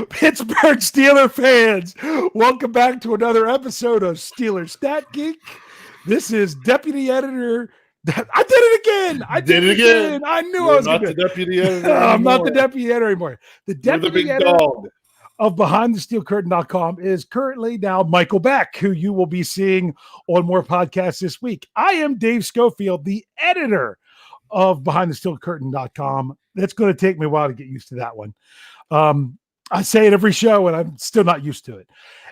Pittsburgh Steelers fans, welcome back to another episode of Stat Geek. This is Deputy Editor. I did it again. I did it again. I knew I was not the deputy editor. I'm not the deputy editor anymore. The deputy editor dog of BehindTheSteelCurtain.com is currently now Michael Beck, who you will be seeing on more podcasts this week. I am Dave Schofield, the editor of BehindTheSteelCurtain.com. That's going to take me a while to get used to that one. I say it every show, and I'm still not used to it.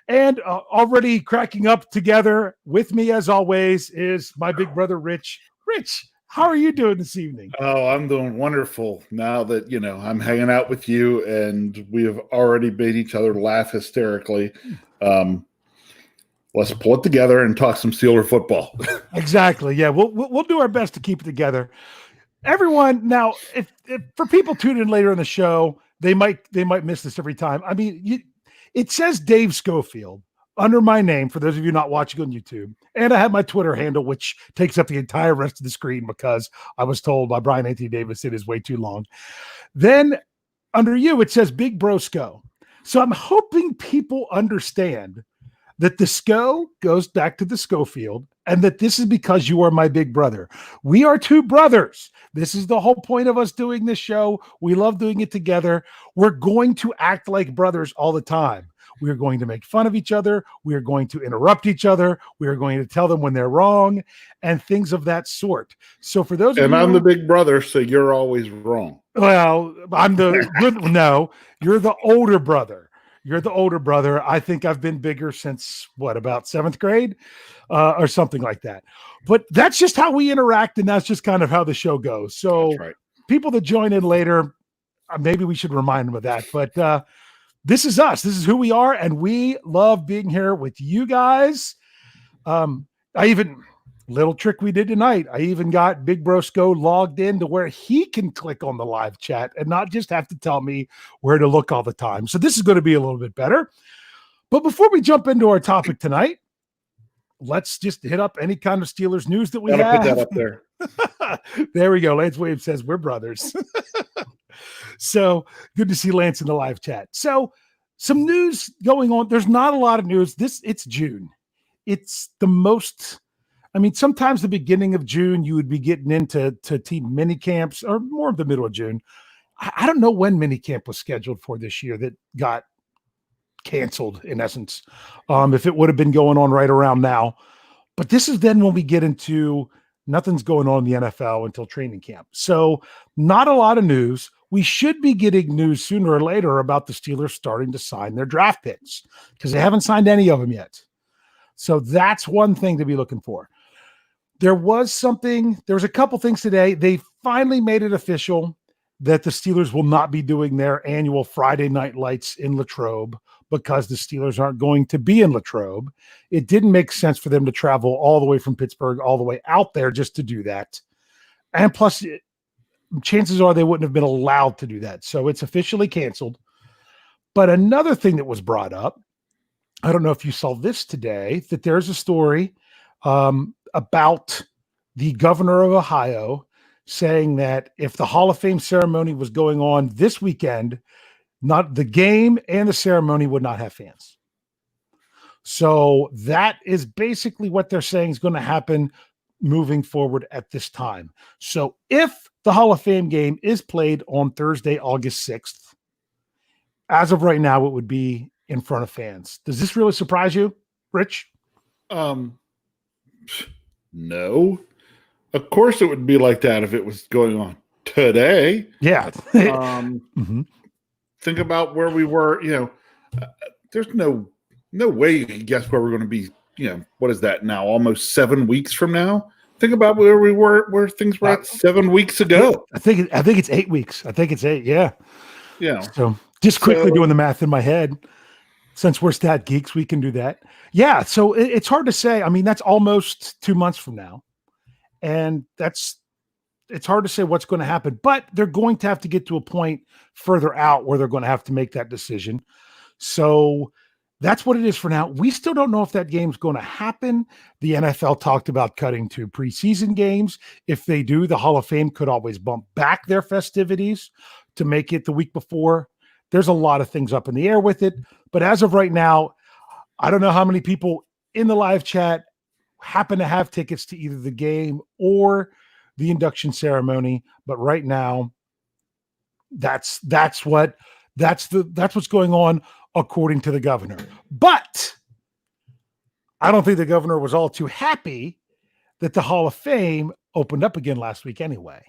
And already cracking up together with me, as always, is my big brother, Rich. Rich, how are you doing this evening? Oh, I'm doing wonderful now that, I'm hanging out with you, and we have already made each other laugh hysterically. Let's pull it together and talk some Steeler football. Exactly. Yeah, we'll do our best to keep it together. Everyone, now, if for people tuning in later in the show, they might miss this every time. I mean, it says Dave Schofield under my name, for those of you not watching on YouTube. And I have my Twitter handle, which takes up the entire rest of the screen because I was told by Brian Anthony Davis it is way too long. Then under you, it says Big Bro Sco. So I'm hoping people understand that the Sco goes back to the Schofield, and that this is because you are my big brother. We are two brothers. This is the whole point of us doing this show. We love doing it together. We're going to act like brothers all the time. We are going to make fun of each other. We are going to interrupt each other. We are going to tell them when they're wrong and things of that sort. So for those of you, I'm the big brother, so you're always wrong. Well, I'm the good. No, you're the older brother. You're the older brother. I think I've been bigger since about 7th grade or something like that. But that's just how we interact, and that's just kind of how the show goes. So right. People that join in later, maybe we should remind them of that. But this is us. This is who we are, and we love being here with you guys. Little trick we did tonight, I even got Big Brosco logged in to where he can click on the live chat and not just have to tell me where to look all the time. So this is going to be a little bit better. But before we jump into our topic tonight, let's just hit up any kind of Steelers news that we have. Put that up there. There we go. Lance Williams says we're brothers. So good to see Lance in the live chat. So some news going on. There's not a lot of news. It's June. It's the most. Sometimes the beginning of June, you would be getting into team mini camps, or more of the middle of June. I don't know when mini camp was scheduled for this year that got canceled, in essence, if it would have been going on right around now. But this is then when we get into nothing's going on in the NFL until training camp. So not a lot of news. We should be getting news sooner or later about the Steelers starting to sign their draft picks because they haven't signed any of them yet. So that's one thing to be looking for. There was a couple things today. They finally made it official that the Steelers will not be doing their annual Friday Night Lights in Latrobe because the Steelers aren't going to be in Latrobe. It didn't make sense for them to travel all the way from Pittsburgh all the way out there just to do that. And plus, chances are they wouldn't have been allowed to do that. So it's officially canceled. But another thing that was brought up, I don't know if you saw this today, that there's a story about the governor of Ohio saying that if the Hall of Fame ceremony was going on this weekend, not the game and the ceremony would not have fans. So that is basically what they're saying is going to happen moving forward at this time. So if the Hall of Fame game is played on Thursday, August 6th, as of right now, it would be in front of fans. Does this really surprise you, Rich? No. Of course it would be like that if it was going on today. Yeah. Think about where we were, there's no way you can guess where we're going to be, what is that now? Almost 7 weeks from now. Think about where we were, where things were at 7 weeks ago. I think it's 8 weeks. I think it's 8. Yeah. Yeah. So just quickly doing the math in my head. Since we're stat geeks, we can do that. Yeah, so it's hard to say. That's almost 2 months from now. And it's hard to say what's going to happen. But they're going to have to get to a point further out where they're going to have to make that decision. So that's what it is for now. We still don't know if that game's going to happen. The NFL talked about cutting to preseason games. If they do, the Hall of Fame could always bump back their festivities to make it the week before There's a lot of things up in the air with it. But as of right now, I don't know how many people in the live chat happen to have tickets to either the game or the induction ceremony. But right now, that's what's going on according to the governor. But I don't think the governor was all too happy that the Hall of Fame opened up again last week anyway.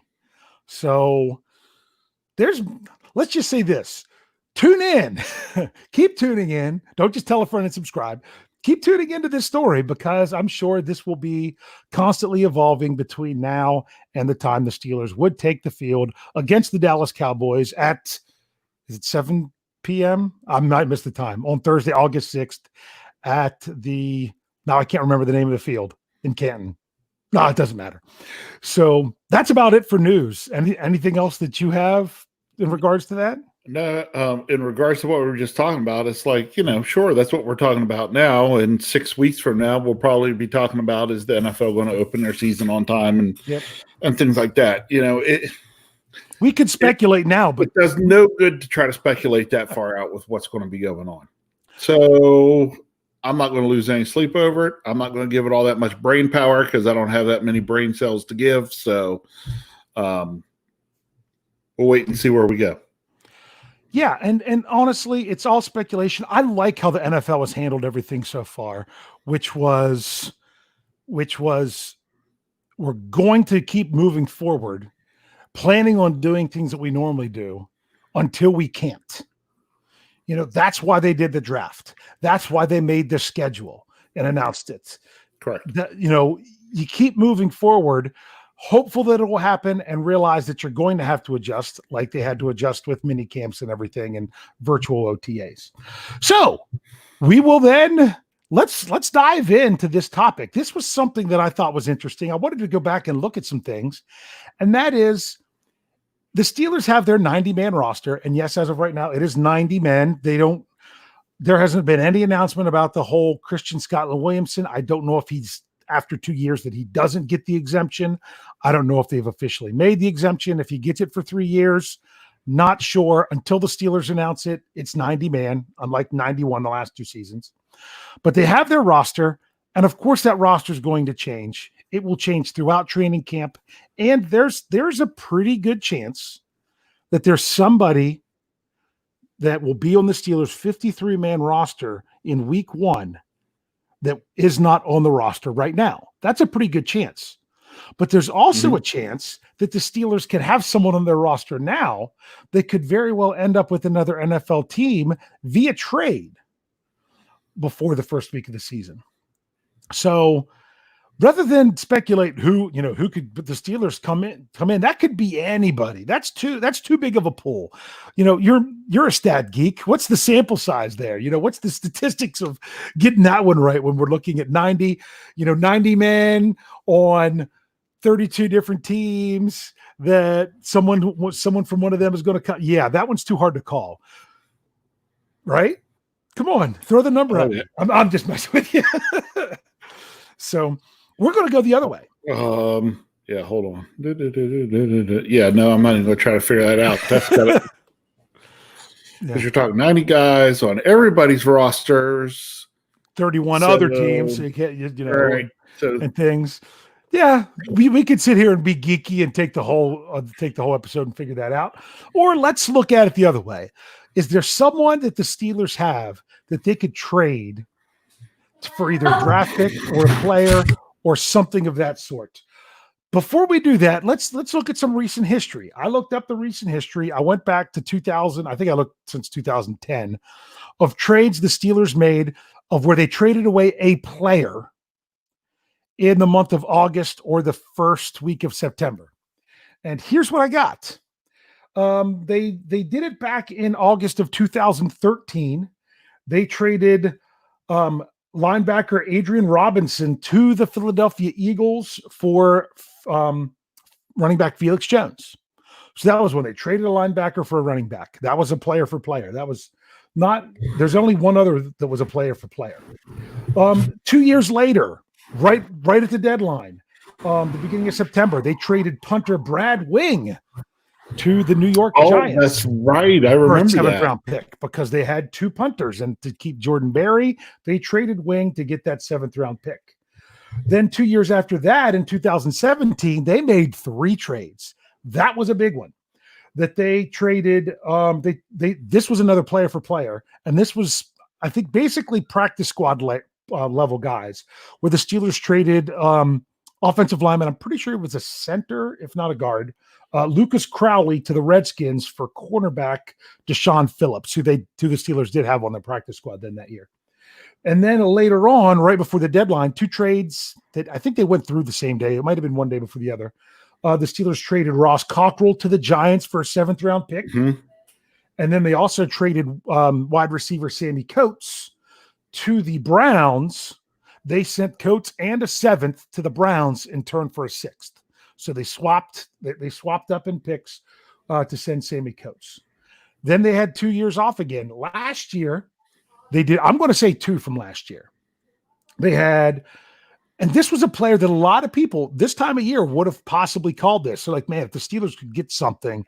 So let's just say this. Tune in. Keep tuning in. Don't just tell a friend and subscribe. Keep tuning into this story because I'm sure this will be constantly evolving between now and the time the Steelers would take the field against the Dallas Cowboys at, is it 7 p.m.? I might miss the time. On Thursday, August 6th at now I can't remember the name of the field in Canton. No, it doesn't matter. So that's about it for news. Anything else that you have in regards to that? No, in regards to what we were just talking about, it's like, sure, that's what we're talking about now. And 6 weeks from now, we'll probably be talking about is the NFL going to open their season on time and things like that. We could speculate now, but it does no good to try to speculate that far out with what's going to be going on. So I'm not going to lose any sleep over it. I'm not going to give it all that much brain power because I don't have that many brain cells to give. So we'll wait and see where we go. Yeah, and honestly, it's all speculation. I like how the NFL has handled everything so far, which was we're going to keep moving forward, planning on doing things that we normally do until we can't. That's why they did the draft. That's why they made their schedule and announced it. Correct. You keep moving forward, hopeful that it will happen, and realize that you're going to have to adjust like they had to adjust with mini camps and everything and virtual OTAs. So we will then let's dive into this topic. This was something that I thought was interesting. I wanted to go back and look at some things, and that is the Steelers have their 90-man roster. And yes, as of right now, it is 90 men. There hasn't been any announcement about the whole Christian Scotland-Williamson. I don't know if he's after 2 years that he doesn't get the exemption. I don't know if they've officially made the exemption. If he gets it for 3 years, not sure. Until the Steelers announce it, it's 90 man, unlike 91 the last 2 seasons. But they have their roster, and of course that roster is going to change. It will change throughout training camp, and there's a pretty good chance that there's somebody that will be on the Steelers 53-man roster in week 1 that is not on the roster right now. That's a pretty good chance. But there's also a chance that the Steelers can have someone on their roster now that could very well end up with another NFL team via trade before the first week of the season. So rather than speculate who could, but the Steelers come in, that could be anybody. That's too big of a pool. You're a stat geek. What's the sample size there? What's the statistics of getting that one right when we're looking at 90 men on 32 different teams that someone from one of them is going to cut. Yeah, that one's too hard to call. Right? Come on, throw the number out. Yeah. I'm just messing with you. So we're going to go the other way. Yeah, hold on. Yeah, no, I'm not even going to try to figure that out. That's got it. Because you're talking 90 guys on everybody's rosters, 31 other teams. So you can't, right. And things. Yeah, we could sit here and be geeky and take the whole episode and figure that out. Or let's look at it the other way. Is there someone that the Steelers have that they could trade for either a draft pick or a player or something of that sort? Before we do that, let's look at some recent history. I looked up the recent history. I went back to 2000. I think I looked since 2010 of trades the Steelers made of where they traded away a player in the month of August or the first week of September. And here's what I got. They did it back in August of 2013. They traded linebacker Adrian Robinson to the Philadelphia Eagles for running back Felix Jones. So that was when they traded a linebacker for a running back. That was a player for player. That was not, there's only one other that was a player for player. 2 years later, right at the deadline, the beginning of September, they traded punter Brad Wing to the New York Oh, Giants. that's right. I For a remember seventh that. round pick because they had 2 punters, and to keep Jordan Berry, they traded Wing to get that 7th round pick. Then 2 years after that, in 2017, they made 3 trades. That was a big one. That they traded. This was another player for player, and this was, I think, basically practice squad level guys, where the Steelers traded offensive lineman. I'm pretty sure it was a center, if not a guard. Lucas Crowley to the Redskins for cornerback Deshaun Phillips, who the Steelers did have on their practice squad then that year. And then later on, right before the deadline, 2 trades that I think they went through the same day. It might have been one day before the other. The Steelers traded Ross Cockrell to the Giants for a 7th round pick. Mm-hmm. And then they also traded wide receiver Sandy Coates to the Browns. They sent Coates and a 7th to the Browns in turn for a 6th. So they swapped up in picks to send Sammy Coates. Then they had 2 years off again. Last year, they did, I'm going to say 2 from last year. They had, and this was a player that a lot of people this time of year would have possibly called this. So like, man, if the Steelers could get something,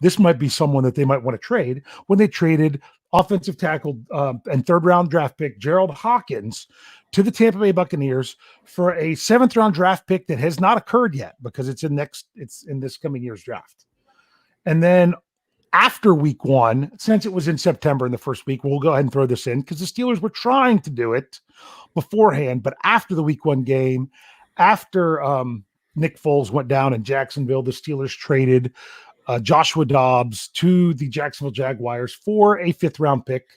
this might be someone that they might want to trade. When they traded offensive tackle and 3rd round draft pick Jerald Hawkins to the Tampa Bay Buccaneers for a 7th round draft pick that has not occurred yet because it's in this coming year's draft. And then after week 1, since it was in September in the first week, we'll go ahead and throw this in because the Steelers were trying to do it beforehand, but after the week 1 game, after Nick Foles went down in Jacksonville, the Steelers traded Joshua Dobbs to the Jacksonville Jaguars for a 5th round pick,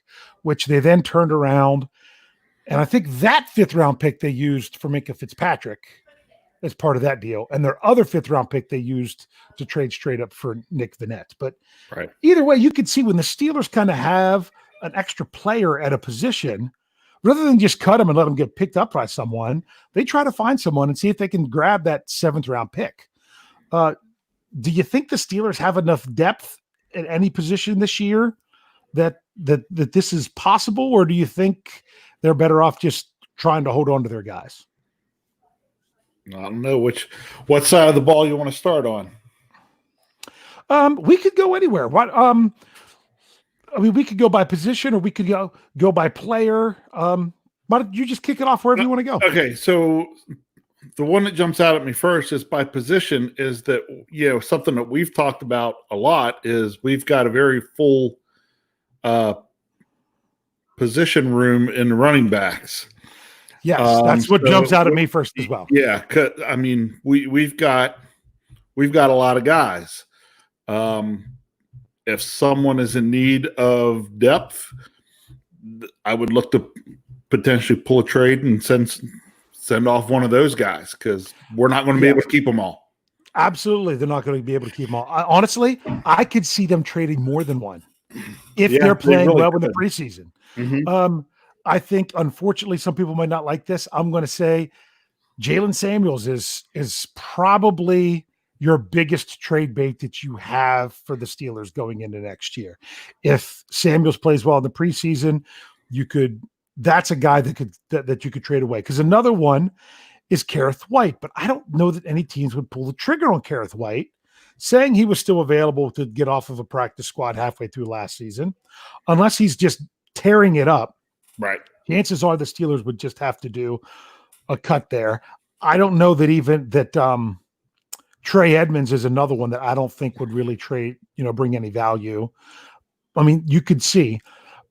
which they then turned around. And I think that 5th round pick they used for Minkah Fitzpatrick as part of that deal. And their other 5th round pick they used to trade straight up for Nick Vannett. But right. Either way, you could see when the Steelers kind of have an extra player at a position, rather than just cut them and let them get picked up by someone, they try to find someone and see if they can grab that 7th round pick. Do you think the Steelers have enough depth at any position this year that this is possible, or do you think they're better off just trying to hold on to their guys? I don't know what side of the ball you want to start on. We could go anywhere. We could go by position, or we could go by player. Why don't you just kick it off wherever you want to go? Okay, so the one that jumps out at me first is by position is that, something that we've talked about a lot is we've got a very full position room in the running backs. Yes, that's what jumps out at me first as well. Yeah, I mean, we've got a lot of guys. If someone is in need of depth, I would look to potentially pull a trade and send off one of those guys because we're not going to be able to keep them all. Absolutely, they're not going to be able to keep them all. Honestly, I could see them trading more than one if they're playing really well in the preseason. Mm-hmm. I think, unfortunately, some people might not like this. I'm going to say Jalen Samuels is probably your biggest trade bait that you have for the Steelers going into next year. If Samuels plays well in the preseason, that's a guy that you could trade away. Because another one is Kareth White, but I don't know that any teams would pull the trigger on Kareth White, saying he was still available to get off of a practice squad halfway through last season, unless he's just tearing it up. Right. Chances are the Steelers would just have to do a cut there. I don't know that Trey Edmonds is another one that I don't think would really bring any value. I mean, you could see,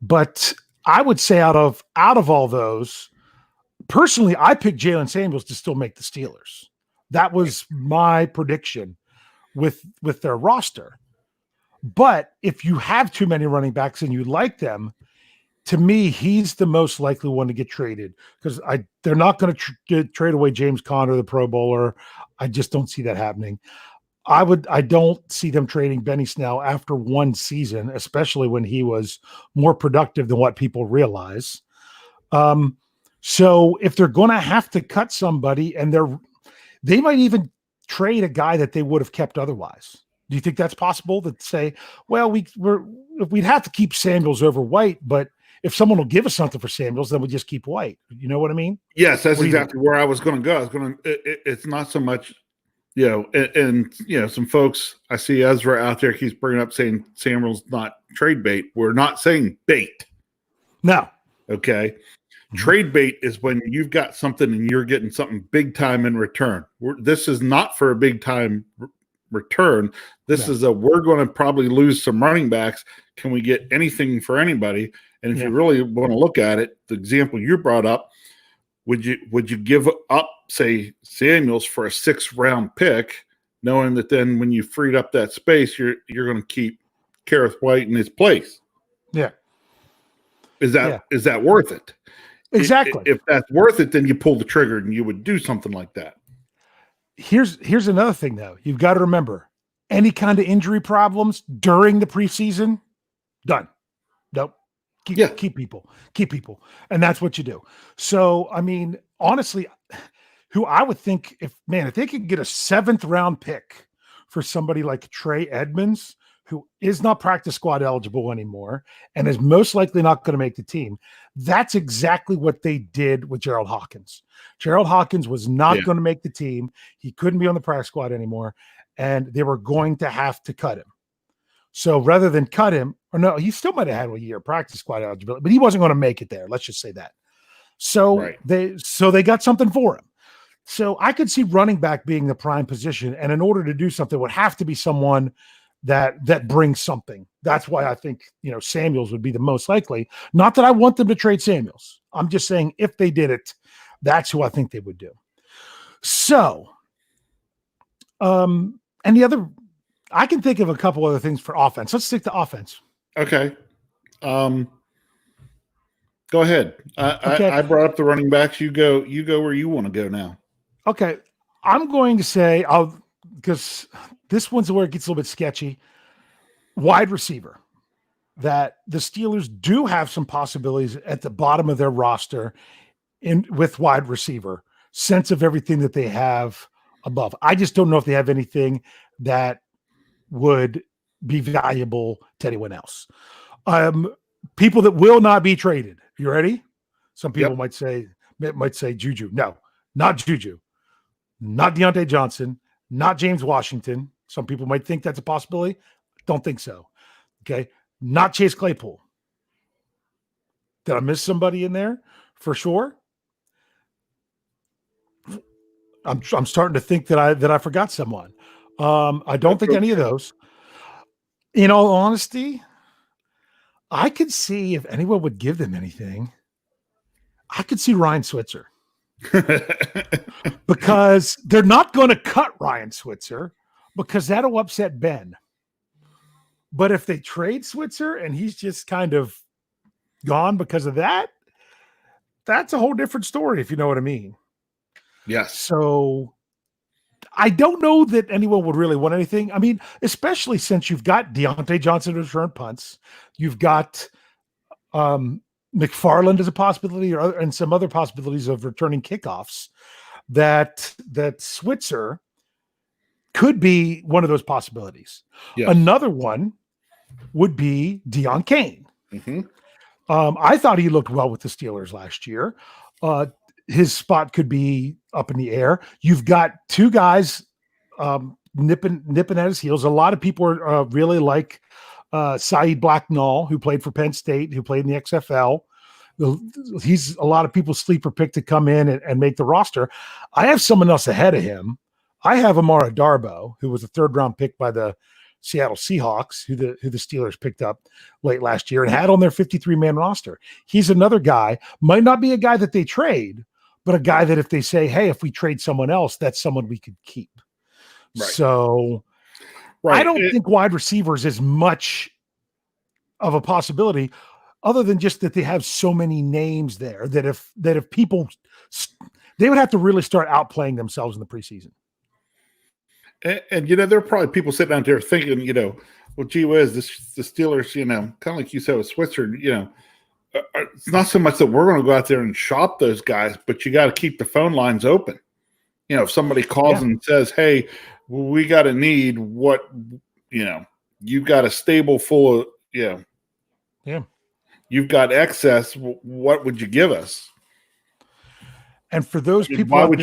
but I would say out of all those, personally, I picked Jalen Samuels to still make the Steelers. That was my prediction with their roster. But if you have too many running backs and you like them, to me, he's the most likely one to get traded because they're not going to trade away James Conner, the Pro Bowler. I just don't see that happening. I don't see them trading Benny Snell after one season, especially when he was more productive than what people realize. So if they're going to have to cut somebody, and they might even trade a guy that they would have kept otherwise. Do you think that's possible? That say, well, we'd have to keep Samuels over White, but if someone will give us something for Samuels, then we'll just keep White. You know what I mean? Yes, that's exactly where I was going to go. It's not so much Some folks, I see Ezra out there keeps bringing up saying Samuel's not trade bait. We're not saying bait. No. Okay. Trade bait is when you've got something and you're getting something big time in return. This is not for a big time return. This is we're going to probably lose some running backs. Can we get anything for anybody? And if you really want to look at it, the example you brought up, would you give up, say, Samuels for a 6th round pick, knowing that then when you freed up that space, you're going to keep Kareth White in his place? Yeah. Is that worth it? Exactly. If that's worth it, then you pull the trigger and you would do something like that. Here's another thing, though. You've got to remember, any kind of injury problems during the preseason, done. Nope. Keep people. And that's what you do. So, I mean, honestly, who I would think if they could get a 7th round pick for somebody like Trey Edmonds, who is not practice squad eligible anymore and is most likely not going to make the team, that's exactly what they did with Jerald Hawkins. Jerald Hawkins was not going to make the team. He couldn't be on the practice squad anymore, and they were going to have to cut him. So rather than cut him, or no, he still might have had a year of practice squad eligibility, but he wasn't going to make it there. Let's just say that. So they got something for him. So I could see running back being the prime position, and in order to do something, it would have to be someone that brings something. That's why I think, Samuels would be the most likely. Not that I want them to trade Samuels. I'm just saying if they did it, that's who I think they would do. So, and the other, I can think of a couple other things for offense. Let's stick to offense. Okay. Go ahead. I brought up the running backs. You go where you want to go now. Okay. I'm going to say, because this one's where it gets a little bit sketchy. Wide receiver. That the Steelers do have some possibilities at the bottom of their roster with wide receiver. Sense of everything that they have above. I just don't know if they have anything that would be valuable to anyone else. People that will not be traded. You ready? Some people might say Juju. No, not Juju. Not Deontay Johnson. Not James Washington. Some people might think that's a possibility. Don't think so. Okay. Not Chase Claypool. Did I miss somebody in there? For sure. I'm starting to think that I forgot someone. I don't think any of those. In all honesty, I could see if anyone would give them anything. I could see Ryan Switzer. Because they're not going to cut Ryan Switzer because that'll upset Ben. But if they trade Switzer and he's just kind of gone because of that, that's a whole different story, if you know what I mean. Yes. So I don't know that anyone would really want anything. I mean, especially since you've got Deontay Johnson to return punts. You've got McFarland as a possibility, and some other possibilities of returning kickoffs. That Switzer could be one of those possibilities. Yes. Another one would be Deion Kane. Mm-hmm. I thought he looked well with the Steelers last year. His spot could be up in the air. You've got two guys nipping at his heels. A lot of people are really like Saeed Blacknall, who played for Penn State, who played in the XFL. He's a lot of people's sleeper pick to come in and make the roster. I have someone else ahead of him. I have Amara Darboh, who was a 3rd round pick by the Seattle Seahawks, who the Steelers picked up late last year and had on their 53-man roster. He's another guy, might not be a guy that they trade, but a guy that if they say, hey, if we trade someone else, that's someone we could keep. Right. So I don't think wide receivers is much of a possibility, other than just that they have so many names there that if people, they would have to really start outplaying themselves in the preseason. And there are probably people sitting out there thinking, well, gee whiz, the Steelers, kind of like you said with Switzer, it's not so much that we're going to go out there and shop those guys, but you got to keep the phone lines open. If somebody calls and says, hey, we got a need, what, you've got a stable full of, you've got excess, what would you give us? And for those people, why would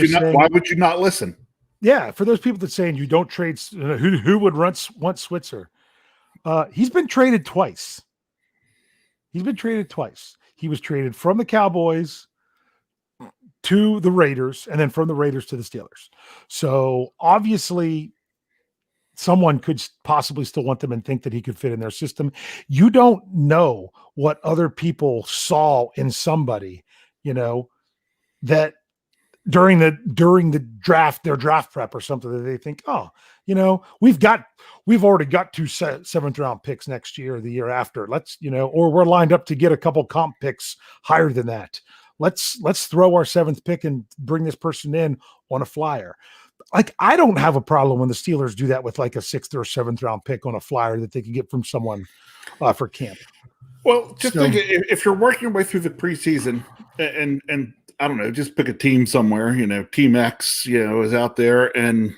you not listen? Yeah, for those people that saying you don't trade, who would want Switzer? He's been traded twice. He was traded from the Cowboys to the Raiders, and then from the Raiders to the Steelers. So obviously, someone could possibly still want them and think that he could fit in their system. You don't know what other people saw in somebody, that during the draft, their draft prep or something, that they think, we've already got 2 seventh round picks next year or the year after. Let's, or we're lined up to get a couple comp picks higher than that. Let's throw our 7th pick and bring this person in on a flyer. Like, I don't have a problem when the Steelers do that with like a 6th or 7th round pick on a flyer that they can get from someone for camp. Well, just think, if you're working your way through the preseason and I don't know, just pick a team somewhere, Team X, is out there and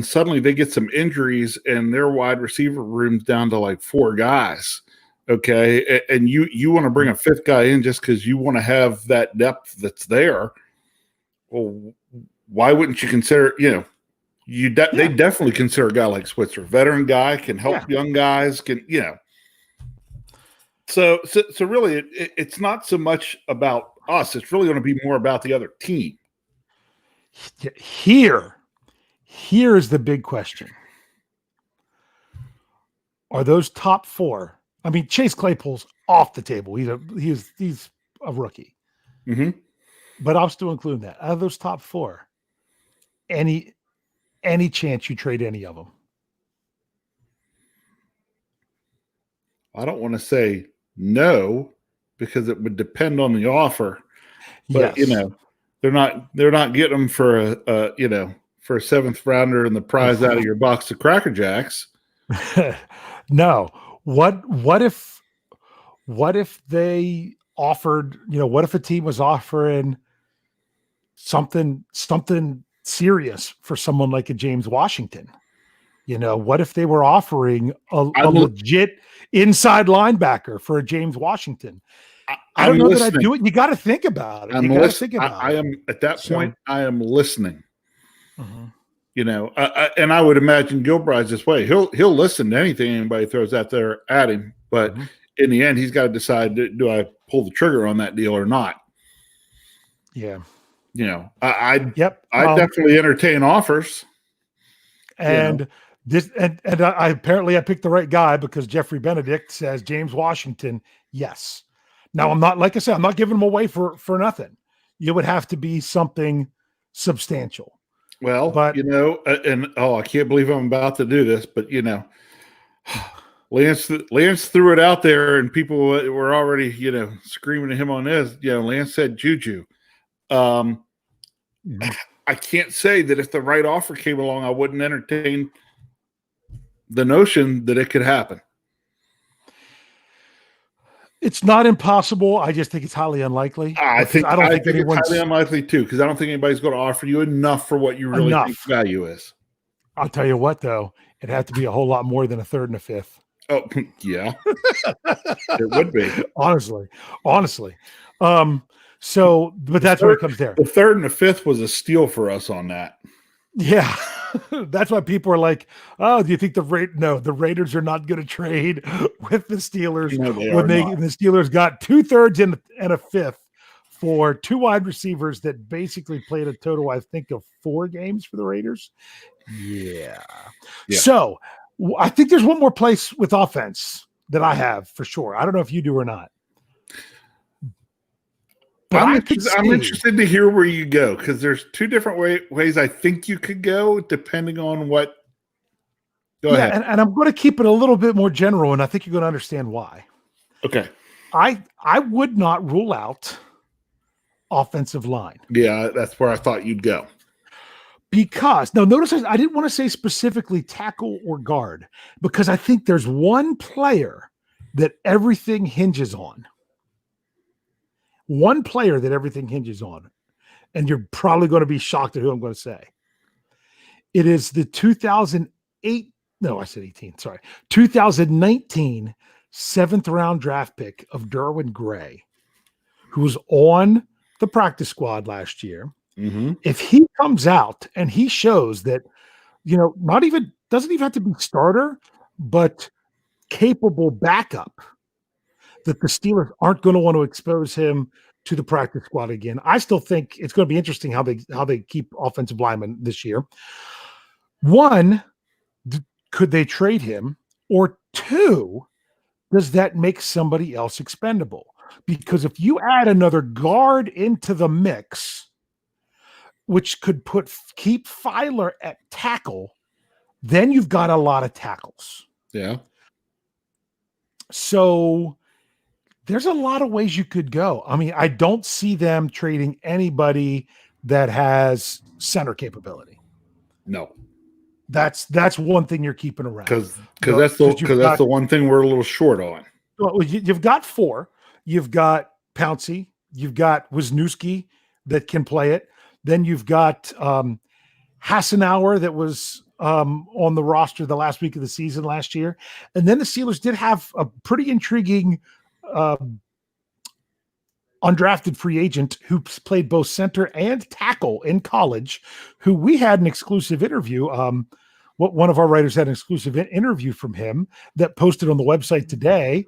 suddenly they get some injuries and their wide receiver room's down to like 4 guys. Okay. And you want to bring a 5th guy in just because you want to have that depth that's there. Well, why wouldn't you consider, they definitely consider a guy like Switzer, veteran guy, can help young guys, So really it's not so much about us. It's really going to be more about the other team. Here's the big question. Are those top 4? I mean, Chase Claypool's off the table. He's a rookie. Mm-hmm. But I'll still include that. Out of those top 4, any chance you trade any of them? I don't want to say no because it would depend on the offer. But yes. they're not getting them for a 7th rounder and the prize out of your box of Cracker Jacks. No. What if they offered, what if a team was offering something serious for someone like a James Washington? What if they were offering a legit inside linebacker for a James Washington? I don't know that I'd do it. You got to think about it. I am at that point. I am listening. Mm-hmm. And I would imagine Gilbride's this way. He'll listen to anything anybody throws out there at him, but in the end, he's got to decide: do I pull the trigger on that deal or not? Yeah. I definitely entertain offers. And I apparently I picked the right guy because Jeffrey Benedict says James Washington. Yes. Now I'm not, like I said, I'm not giving him away for nothing. It would have to be something substantial. Well, but I can't believe I'm about to do this, but Lance threw it out there and people were already, screaming at him on this. Lance said Juju. I can't say that if the right offer came along, I wouldn't entertain the notion that it could happen. It's not impossible. I just think it's highly unlikely. I think it's highly unlikely too, because I don't think anybody's going to offer you enough for what you really think value is. I'll tell you what, though, it'd have to be a whole lot more than a 3rd and a 5th. Oh, yeah, it would be. Honestly. So, but that's where it comes there. The 3rd and the 5th was a steal for us on that. Yeah, that's why people are like, "Oh, do you think the Raiders are not going to trade with the Steelers when the Steelers got 2/3 and a 5th for 2 wide receivers that basically played a total, I think, of 4 games for the Raiders." Yeah. So I think there's one more place with offense that I have for sure. I don't know if you do or not. But I'm interested to hear where you go, because there's 2 different ways I think you could go, depending on what. Go ahead. And I'm going to keep it a little bit more general, and I think you're going to understand why. Okay. I would not rule out offensive line. Yeah, that's where I thought you'd go. Because now, notice I didn't want to say specifically tackle or guard, because I think there's one player that everything hinges on. One player that everything hinges on, and you're probably going to be shocked at who I'm going to say. It is the 2019 7th round draft pick of Derwin Gray, who was on the practice squad last year. Mm-hmm. If he comes out and he shows that, doesn't even have to be starter, but capable backup, that the Steelers aren't going to want to expose him to the practice squad again. I still think it's going to be interesting how they keep offensive linemen this year. One, could they trade him? Or two, does that make somebody else expendable? Because if you add another guard into the mix, which could keep Filer at tackle, then you've got a lot of tackles. Yeah. So there's a lot of ways you could go. I mean, I don't see them trading anybody that has center capability. No. That's one thing you're keeping around. Because that's the one thing we're a little short on. Well, you've got four. You've got Pouncey. You've got Wisniewski that can play it. Then you've got Hassenauer that was on the roster the last week of the season last year. And then the Steelers did have a pretty intriguing undrafted free agent who played both center and tackle in college, who we had an exclusive interview. One of our writers had an exclusive interview from him that posted on the website today.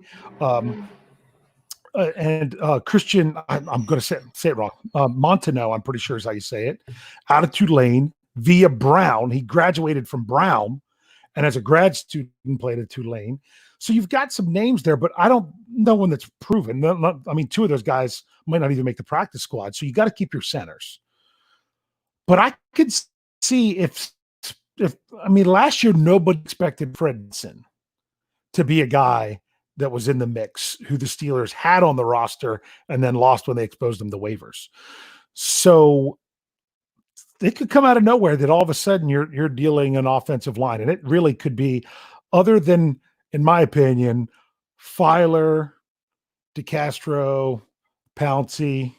And Christian, I'm going to say it wrong. Montano, I'm pretty sure is how you say it, out of Tulane via Brown. He graduated from Brown and as a grad student played at Tulane. So you've got some names there, but I don't know one that's proven. Two of those guys might not even make the practice squad. So you got to keep your centers. But I could see if last year nobody expected Fredson to be a guy that was in the mix who the Steelers had on the roster and then lost when they exposed them to waivers. So it could come out of nowhere that all of a sudden you're dealing an offensive line. And it really could be, other than, in my opinion, Filer, DeCastro, Pouncey.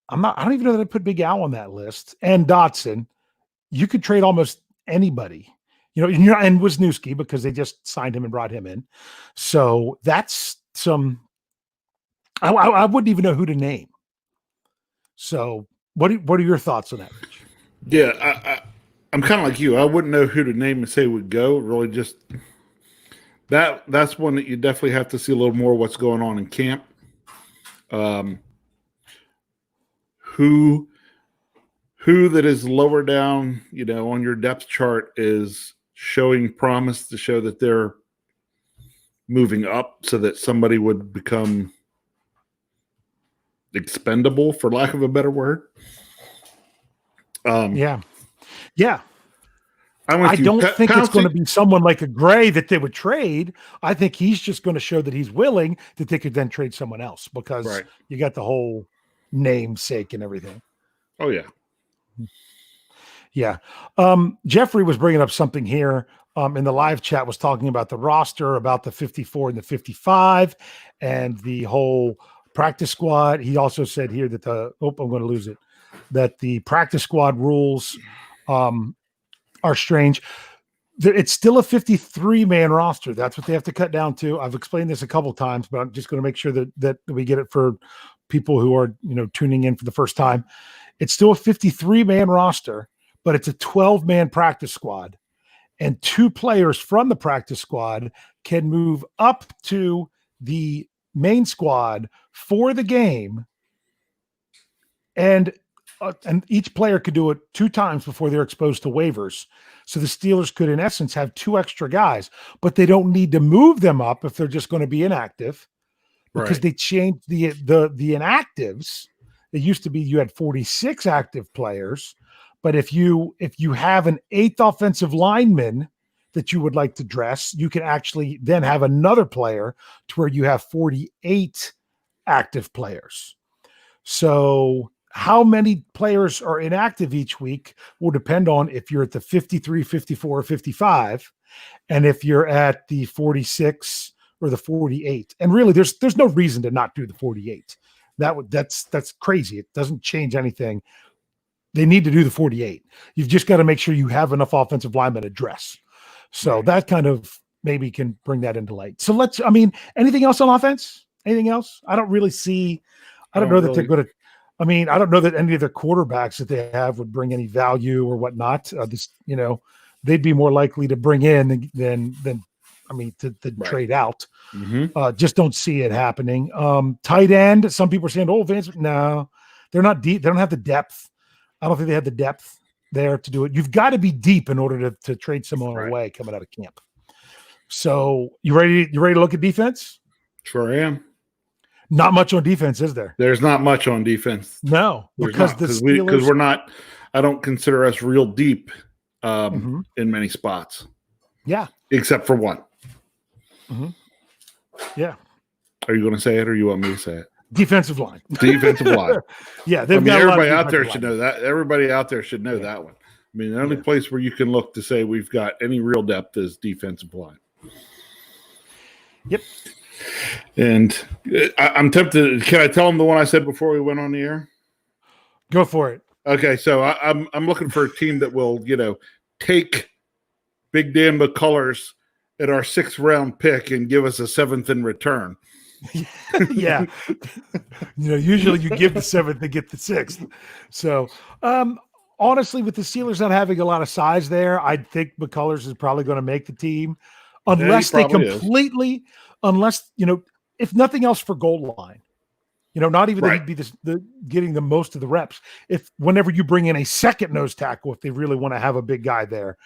I don't even know that I put Big Al on that list. And Dotson. You could trade almost anybody. And Wisniewski, because they just signed him and brought him in. So that's I wouldn't even know who to name. So what are your thoughts on that, Rich? Yeah, I'm kind of like you. I wouldn't know who to name and say would go. Really, just that's one that you definitely have to see a little more what's going on in camp. Who that is lower down, on your depth chart is showing promise to show that they're moving up so that somebody would become expendable, for lack of a better word. Yeah. I don't think it's going to be someone like a Gray that they would trade. I think he's just going to show that he's willing, that they could then trade someone else, because you got the whole namesake and everything. Oh, yeah. Yeah. Jeffrey was bringing up something here in the live chat, was talking about the roster, about the 54 and the 55 and the whole practice squad. He also said here that I'm going to lose it, that the practice squad rules are strange. It's still a 53-man roster. That's what they have to cut down to. I've explained this a couple of times, but I'm just going to make sure that we get it for people who are tuning in for the first time. It's still a 53-man roster, but it's a 12-man practice squad, and 2 players from the practice squad can move up to the main squad for the game, and each player could do it 2 times before they're exposed to waivers. So the Steelers could, in essence, have 2 extra guys, but they don't need to move them up if they're just going to be inactive, because they changed the inactives. It used to be you had 46 active players, but if you have an 8th offensive lineman that you would like to dress, you can actually then have another player to where you have 48 active players. So how many players are inactive each week will depend on if you're at the 53, 54, or 55, and if you're at the 46 or the 48. And really, there's no reason to not do the 48. That's crazy. It doesn't change anything. They need to do the 48. You've just got to make sure you have enough offensive linemen to dress. So that kind of maybe can bring that into light. So anything else on offense? Anything else? I don't really see. I don't know that they're going to. I mean, I don't know that any of the quarterbacks that they have would bring any value or whatnot. They'd be more likely to bring in than to trade out. Mm-hmm. Just don't see it happening. Tight end. Some people are saying, "Oh, Vance." No, they're not deep. They don't have the depth. I don't think they have the depth there to do it. You've got to be deep in order to trade someone away coming out of camp. So you ready? You ready to look at defense? Sure am. Not much on defense, is there? There's not much on defense. No, because we're not. I don't consider us real deep in many spots. Yeah, except for one. Mm-hmm. Yeah. Are you going to say it, or you want me to say it? Defensive line. Defensive line. Yeah, everybody out there should know that. Everybody out there should know that one. I mean, the only place where you can look to say we've got any real depth is defensive line. Yep. And I'm tempted. Can I tell them the one I said before we went on the air? Go for it. Okay, so I'm looking for a team that will, take Big Dan McCullers at our 6th round pick and give us a 7th in return. Yeah. Usually you give the 7th to get the 6th. So, honestly, with the Steelers not having a lot of size there, I think McCullers is probably going to make the team unless they completely, if nothing else for goal line. Not even that he'd be getting the most of the reps. If whenever you bring in a second nose tackle, if they really want to have a big guy there,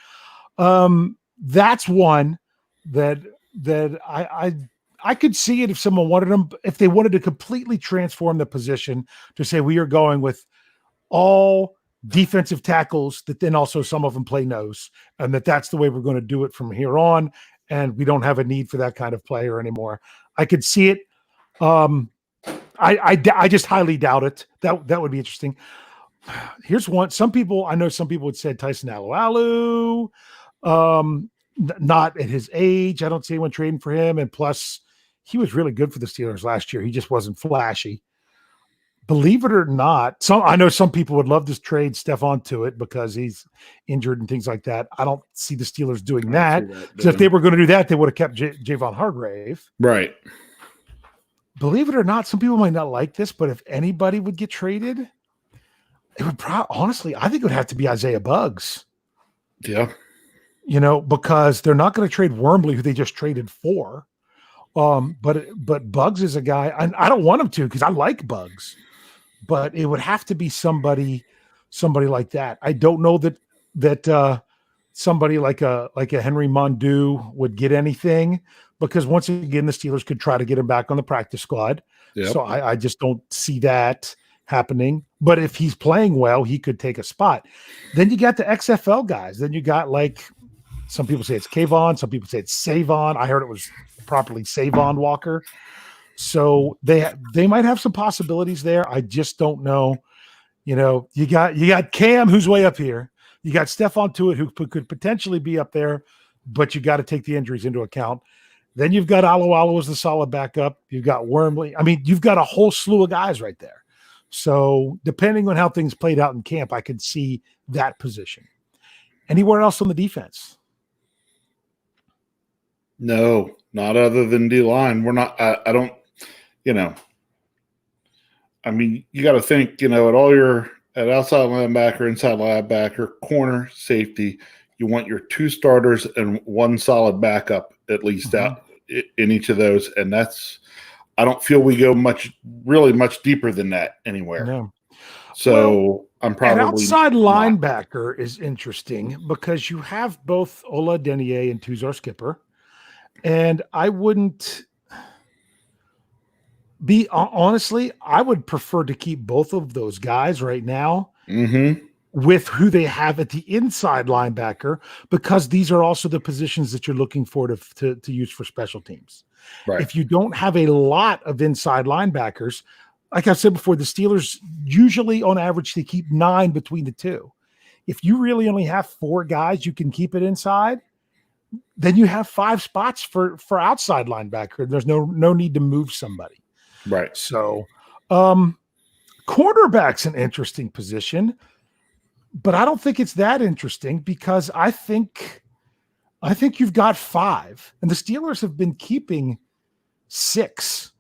that's one that I could see it if someone wanted them. If they wanted to completely transform the position to say we are going with all defensive tackles, that then also some of them play nose, and that's the way we're going to do it from here on. And we don't have a need for that kind of player anymore. I could see it. I just highly doubt it. That would be interesting. Here's one. I know some people would say Tyson Alualu, not at his age. I don't see anyone trading for him. And plus, he was really good for the Steelers last year. He just wasn't flashy. Believe it or not, I know some people would love to trade Stephon Tuitt because he's injured and things like that. I don't see the Steelers doing that. Because if they were going to do that, they would have kept Javon Hargrave. Right. Believe it or not, some people might not like this, but if anybody would get traded, it would honestly, I think it would have to be Isaiah Buggs. Yeah. Because they're not going to trade Wormley, who they just traded for. But Buggs is a guy, and I don't want him to because I like Buggs, but it would have to be somebody like that. I don't know that somebody like a Henry Mondu would get anything, because once again, the Steelers could try to get him back on the practice squad. Yep. So I just don't see that happening. But if he's playing well, he could take a spot. Then you got the XFL guys. Then you got, like, some people say it's Kayvon, some people say it's Savon. I heard it was properly Savon Walker. So they might have some possibilities there. I just don't know. You got Cam, who's way up here. You got Stephon Tuitt, who could potentially be up there, but you got to take the injuries into account. Then you've got Alualu as the solid backup. You've got Wormley. I mean, you've got a whole slew of guys right there. So depending on how things played out in camp, I could see that position. Anywhere else on the defense? No, not other than D-line. We're not, I don't, I mean, you got to think, at outside linebacker, inside linebacker, corner, safety, you want your 2 starters and 1 solid backup at least out in each of those. And I don't feel we go really much deeper than that anywhere. No. So I'm probably an outside linebacker is interesting because you have both Ola Denier and Tuzar Skipper. And I wouldn't be honestly, I would prefer to keep both of those guys right now with who they have at the inside linebacker, because these are also the positions that you're looking for to use for special teams. Right. If you don't have a lot of inside linebackers, like I said before, the Steelers usually on average, they keep 9 between the 2. If you really only have 4 guys, you can keep it inside. Then you have 5 spots for outside linebacker. There's no need to move somebody. Right. So cornerback's an interesting position, but I don't think it's that interesting because I think you've got 5, and the Steelers have been keeping 6.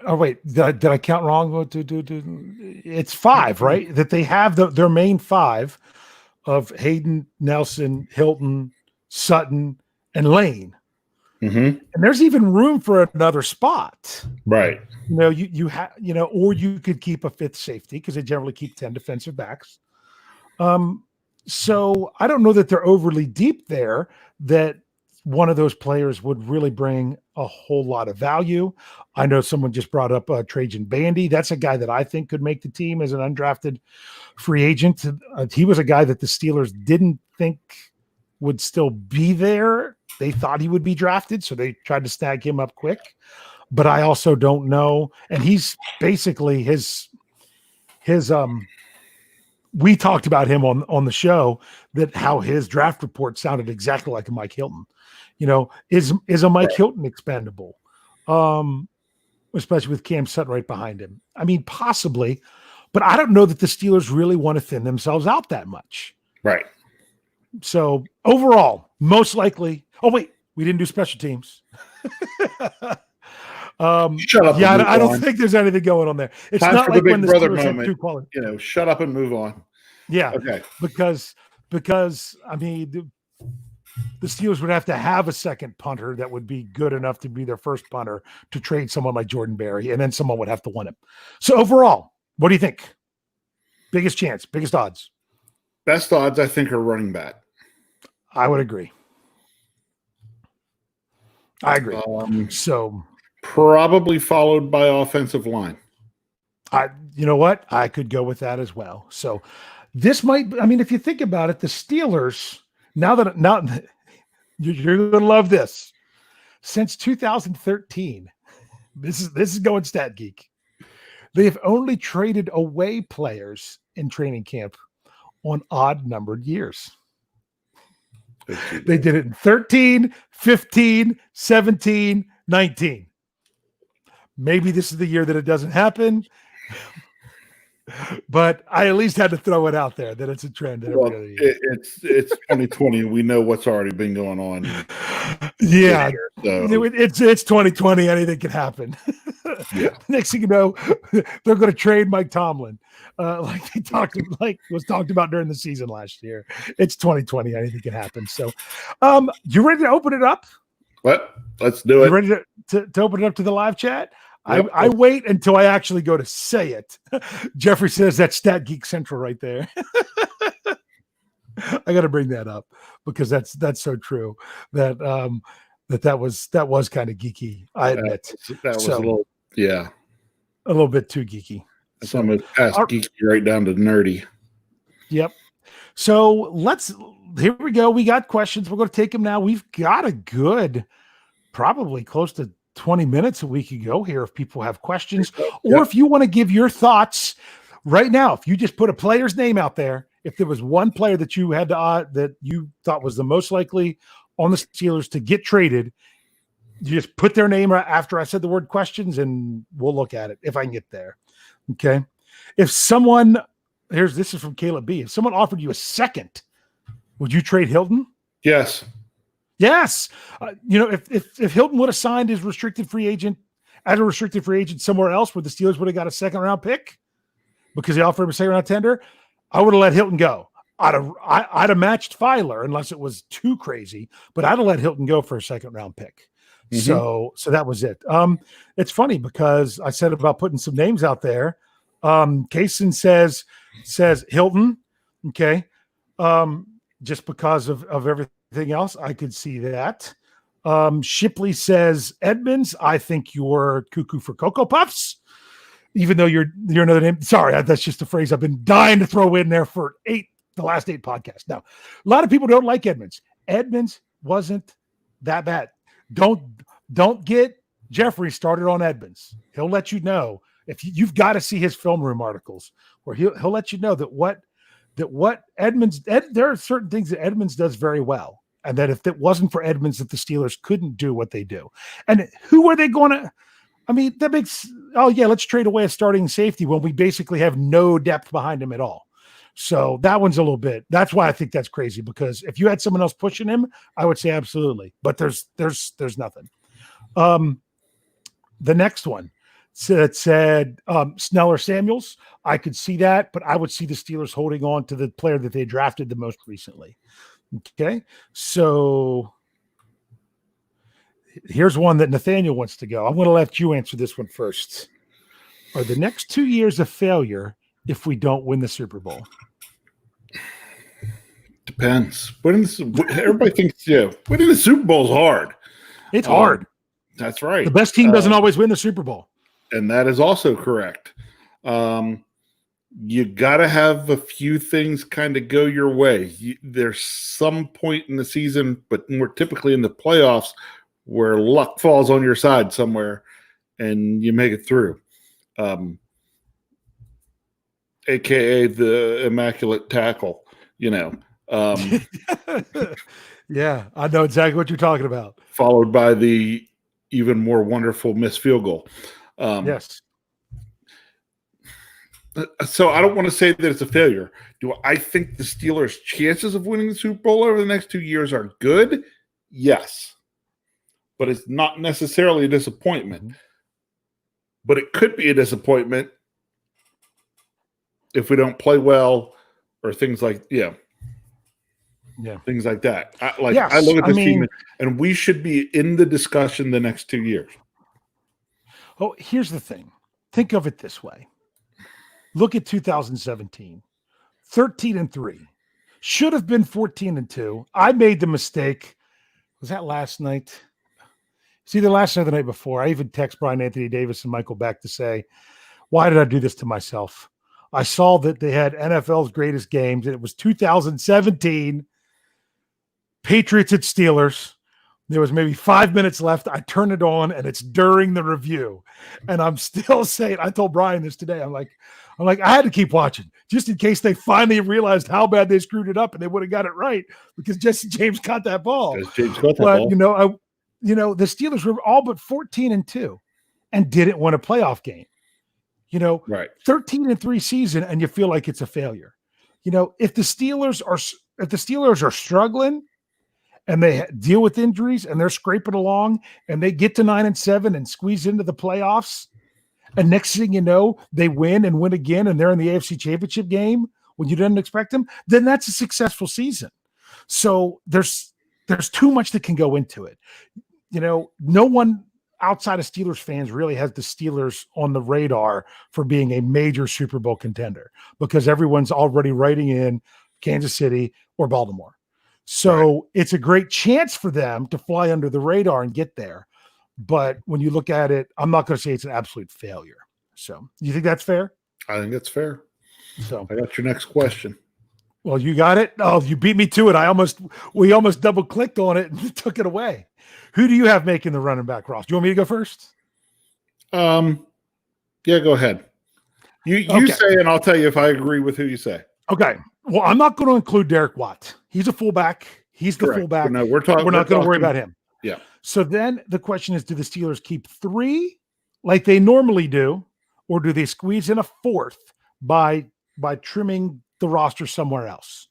Oh wait, did I count wrong? It's 5, right? That they have their main 5 of Hayden, Nelson, Hilton, Sutton, and Lane. Mm-hmm. And there's even room for another spot. Right. You have, or you could keep a 5th safety because they generally keep 10 defensive backs. So I don't know that they're overly deep there, that one of those players would really bring a whole lot of value. I know someone just brought up Trajan Bandy. That's a guy that I think could make the team as an undrafted free agent. He was a guy that the Steelers didn't think would still be there. They thought he would be drafted, so they tried to snag him up quick. But I also don't know. And he's basically we talked about him on the show, that how his draft report sounded exactly like a Mike Hilton. Is a Mike Hilton expendable? Especially with Cam Sutton right behind him. I mean, possibly, but I don't know that the Steelers really want to thin themselves out that much. Right. So overall, most likely. Oh wait, we didn't do special teams. Shut up. Yeah, I don't think there's anything going on there. It's Time not for like the when big the brother Steelers have moment. 2 quality. Shut up and move on. Yeah. Okay. Because I mean, the Steelers would have to have a second punter that would be good enough to be their first punter to trade someone like Jordan Berry, and then someone would have to want him. So overall, what do you think? Biggest chance, biggest odds? Best odds, I think, are running back. I would agree. So probably followed by offensive line. You know what? I could go with that as well. So this might, I mean, if you think about it, the Steelers, now you're going to love this. Since 2013, this is going Stat Geek. They have only traded away players in training camp on odd numbered years. They did it in 13, 15, 17, 19. Maybe this is the year that it doesn't happen. But I at least had to throw it out there that it's a trend. It's 2020. We know what's already been going on. Yeah, here, so. It's 2020. Anything can happen. Yeah. Next thing you know, they're going to trade Mike Tomlin, like was talked about during the season last year. It's 2020. Anything can happen. So, you ready to open it up? What? Let's do it. You ready to open it up to the live chat? Yep. I wait until I actually go to say it. Jeffrey says that's Stat Geek Central right there. I got to bring that up because that's so true. That was kind of geeky. I admit that was a little a little bit too geeky. That's almost past geeky right down to nerdy. Yep. So here we go. We got questions. We're going to take them now. We've got a good, probably close to 20 minutes that we could go here if people have questions, or if you want to give your thoughts right now. If you just put a player's name out there, if there was one player that you had that you thought was the most likely on the Steelers to get traded, you just put their name after I said the word questions, and we'll look at it if I can get there. Okay. If someone this is from Caleb B. If someone offered you a second, would you trade Hilton? Yes. Yes. If Hilton would have signed his restricted free agent as a restricted free agent somewhere else where the Steelers would have got a second round pick because they offered him a second round tender, I would have let Hilton go. I'd have matched Filer unless it was too crazy, but I'd have let Hilton go for a second round pick. Mm-hmm. So that was it. It's funny because I said about putting some names out there. Kaysen says Hilton. Okay. Just because of everything else, I could see that. Shipley says Edmonds. I think you're cuckoo for Cocoa Puffs, even though you're another name. Sorry, that's just a phrase I've been dying to throw in there for the last 8 podcasts. Now, a lot of people don't like Edmonds. Edmonds wasn't that bad. Don't get Jeffrey started on Edmonds. He'll let you know if you've got to see his film room articles where he'll let you know that what Edmonds, there are certain things that Edmonds does very well. And that if it wasn't for Edmonds, that the Steelers couldn't do what they do. And who are they going to, I mean, that makes, let's trade away a starting safety when we basically have no depth behind him at all. So that one's a little bit, that's why I think that's crazy, because if you had someone else pushing him, I would say absolutely, but there's nothing. The next one, that said Snell or Samuels. I could see that, but I would see the Steelers holding on to the player that they drafted the most recently. Okay, so here's one that Nathaniel wants to go. I'm going to let you answer this one first. Are the next 2 years a failure if we don't win the Super Bowl? Depends. Everybody thinks, winning the Super Bowl is hard. It's hard. That's right. The best team doesn't always win the Super Bowl. And that is also correct. You got to have a few things kind of go your way. There's some point in the season, but more typically in the playoffs, where luck falls on your side somewhere and you make it through. AKA the immaculate tackle, Yeah, I know exactly what you're talking about. Followed by the even more wonderful missed field goal. Yes. So I don't want to say that it's a failure. Do I think the Steelers' chances of winning the Super Bowl over the next 2 years are good? Yes. But it's not necessarily a disappointment. But it could be a disappointment if we don't play well or things like, things like that. I look at this team and we should be in the discussion the next 2 years. Oh, here's the thing. Think of it this way. Look at 2017, 13-3, should have been 14-2. I made the mistake. Was that last night? It's either last night or the night before. I even text Brian Anthony Davis and Michael Beck to say, why did I do this to myself? I saw that they had NFL's greatest games, and it was 2017, Patriots at Steelers. There was maybe 5 minutes left. I turn it on, and it's during the review. And I'm still saying, I told Brian this today. I'm like, I had to keep watching just in case they finally realized how bad they screwed it up and they would have got it right because Jesse James caught that ball. The Steelers were all but 14-2 and didn't win a playoff game. Right. 13-3 season, and you feel like it's a failure. If the Steelers are struggling and they deal with injuries and they're scraping along and they get to 9-7 and squeeze into the playoffs, and next thing you know, they win and win again, and they're in the AFC Championship game when you didn't expect them, then that's a successful season. So there's too much that can go into it. No one outside of Steelers fans really has the Steelers on the radar for being a major Super Bowl contender because everyone's already writing in Kansas City or Baltimore. So It's a great chance for them to fly under the radar and get there. But when you look at it, I'm not going to say it's an absolute failure. So you think that's fair? I think that's fair. So I got your next question. Well, you got it. Oh, you beat me to it. We almost double clicked on it and took it away. Who do you have making the running back roster? Do you want me to go first? Yeah, go ahead. You say, and I'll tell you if I agree with who you say. Okay. Well, I'm not going to include Derek Watt. He's a fullback. He's the fullback. No, we're not going to worry about him. Yeah. So then the question is, do the Steelers keep 3 like they normally do, or do they squeeze in a 4th by trimming the roster somewhere else?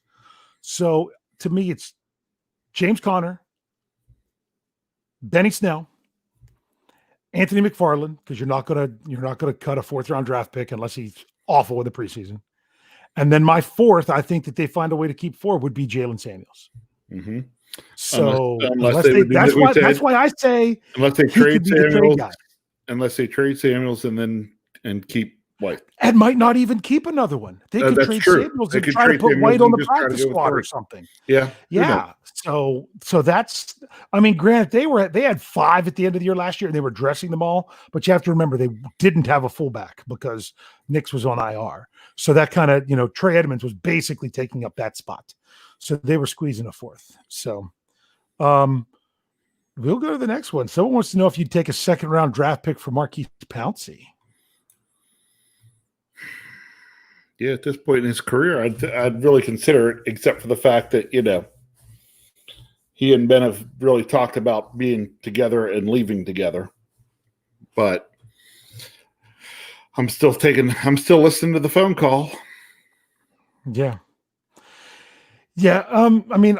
So to me, it's James Conner, Benny Snell, Anthony McFarland, because you're not gonna cut a 4th round draft pick unless he's awful with the preseason. And then my 4th, I think that they find a way to keep 4 would be Jalen Samuels. Mm-hmm. So that's why I say unless they trade Samuels, and keep White, and might not even keep another one. They could trade Samuels and try to put White on the practice squad or something. Yeah. So that's. I mean, granted, they had 5 at the end of the year last year, and they were dressing them all. But you have to remember they didn't have a fullback because Nix was on IR. So that kind of Trey Edmonds was basically taking up that spot. So they were squeezing a 4th. So we'll go to the next one. Someone wants to know if you'd take a 2nd round draft pick for Marquise Pouncey. Yeah, at this point in his career, I'd really consider it, except for the fact that, he and Ben have really talked about being together and leaving together. But I'm still listening to the phone call. Yeah. Yeah, I mean,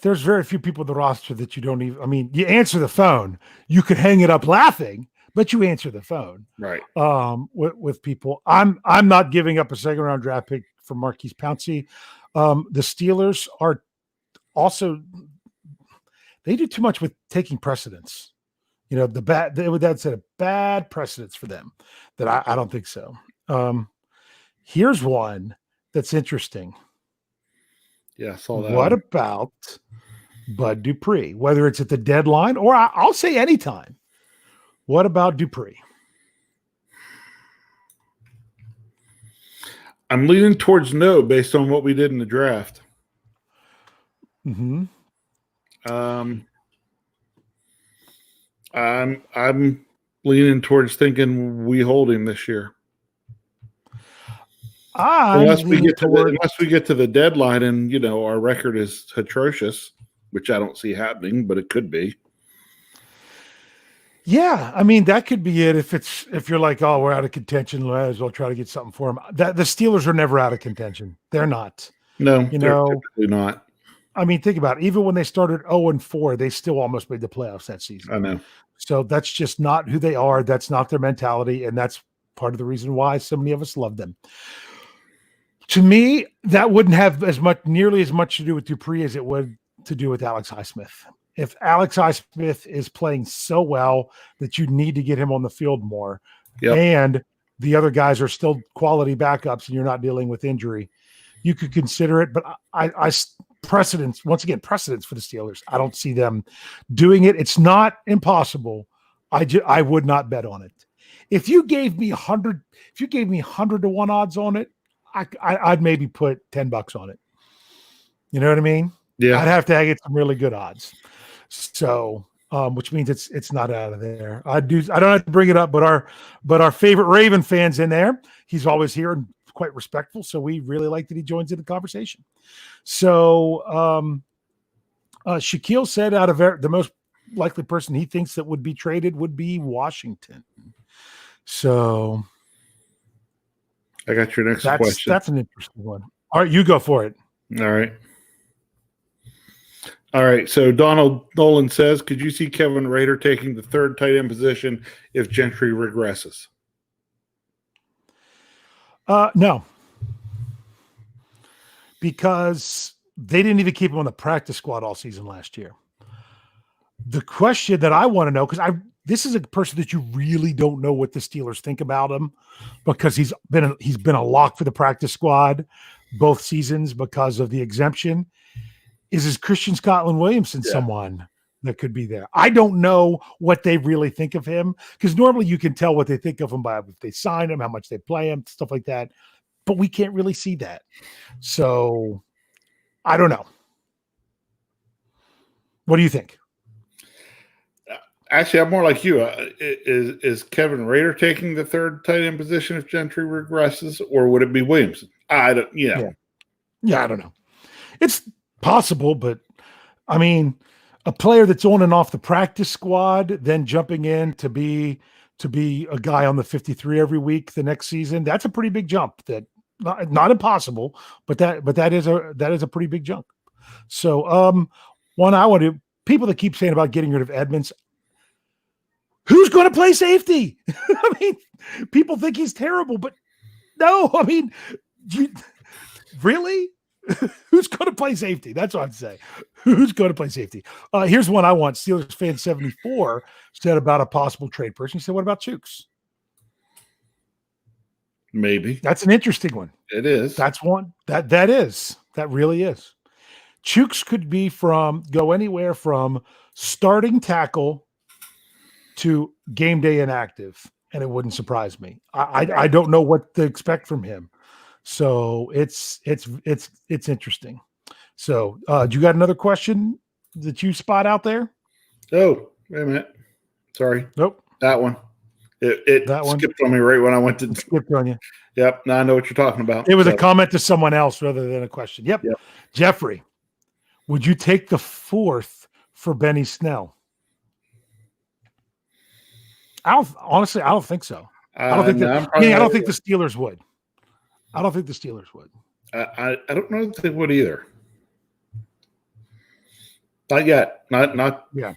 there's very few people in the roster that you don't even, I mean, you answer the phone, you could hang it up laughing, but you answer the phone. Right. With people. I'm not giving up a second round draft pick for Marquise Pouncey. The Steelers are also, they do too much with taking precedence. You know, that's a bad precedence for them that I don't think so. Here's one that's interesting. Yeah, I saw that. What about Bud Dupree? Whether it's at the deadline or I'll say anytime. What about Dupree? I'm leaning towards no based on what we did in the draft. Mm-hmm. I'm leaning towards thinking we hold him this year. Unless we get to the deadline and, you know, our record is atrocious, which I don't see happening, but it could be. Yeah, I mean, that could be it. If you're like, oh, we're out of contention, might as well try to get something for them. The Steelers are never out of contention. They're not. No, they're typically not. I mean, think about it. Even when they started 0-4, they still almost made the playoffs that season. I know. So that's just not who they are. That's not their mentality, and that's part of the reason why so many of us love them. To me, that wouldn't have nearly as much to do with Dupree as it would to do with Alex Highsmith. If Alex Highsmith is playing so well that you need to get him on the field more, and the other guys are still quality backups and you're not dealing with injury, you could consider it. But I precedence for the Steelers. I don't see them doing it. It's not impossible. I would not bet on it. If you gave me 100 to 1 odds on it, I'd maybe put $10 on it. You know what I mean? Yeah. I'd have to get some really good odds. So, which means it's not out of there. I don't have to bring it up, but our favorite Raven fan's in there. He's always here and quite respectful. So we really like that he joins in the conversation. So, Shaquille said out of the most likely person he thinks that would be traded would be Washington. So I got your next question. That's an interesting one. All right, you go for it. All right. So Donald Nolan says, could you see Kevin Rader taking the third tight end position if Gentry regresses? No. Because they didn't even keep him on the practice squad all season last year. The question that I want to know, because this is a person that you really don't know what the Steelers think about him, because he's been a lock for the practice squad both seasons because of the exemption. Is Christian Scotland Williamson someone that could be there? I don't know what they really think of him, because normally you can tell what they think of him by if they sign him, how much they play him, stuff like that. But we can't really see that. So I don't know. What do you think? Actually, I'm more like you. Is Kevin Rader taking the third tight end position if Gentry regresses, or would it be Williamson? I don't. Yeah, I don't know. It's possible, but I mean, a player that's on and off the practice squad, then jumping in to be a guy on the 53 every week the next season, that's a pretty big jump. That not impossible, but that is a pretty big jump. So, people that keep saying about getting rid of Edmonds. Who's going to play safety? I mean, people think he's terrible, but no, I mean, really? Who's going to play safety? That's what I'd say. Who's going to play safety? Here's one I want. Steelers fan 74 said about a possible trade person. He said, what about Chooks? Maybe. That's an interesting one. It is. That's one. That really is. Chooks could go anywhere from starting tackle to game day inactive, and it wouldn't surprise me. I don't know what to expect from him. So it's interesting. So do you got another question that you spot out there? Oh, wait a minute. Sorry. Nope. That one. It skipped on me right when I went to. It skipped on you. Yep. Now I know what you're talking about. It was a comment to someone else rather than a question. Yep. Jeffrey, would you take the 4th for Benny Snell? I don't think so. I don't think the Steelers would. I don't think the Steelers would. I don't know if they would either. Not yet. Not. Yeah.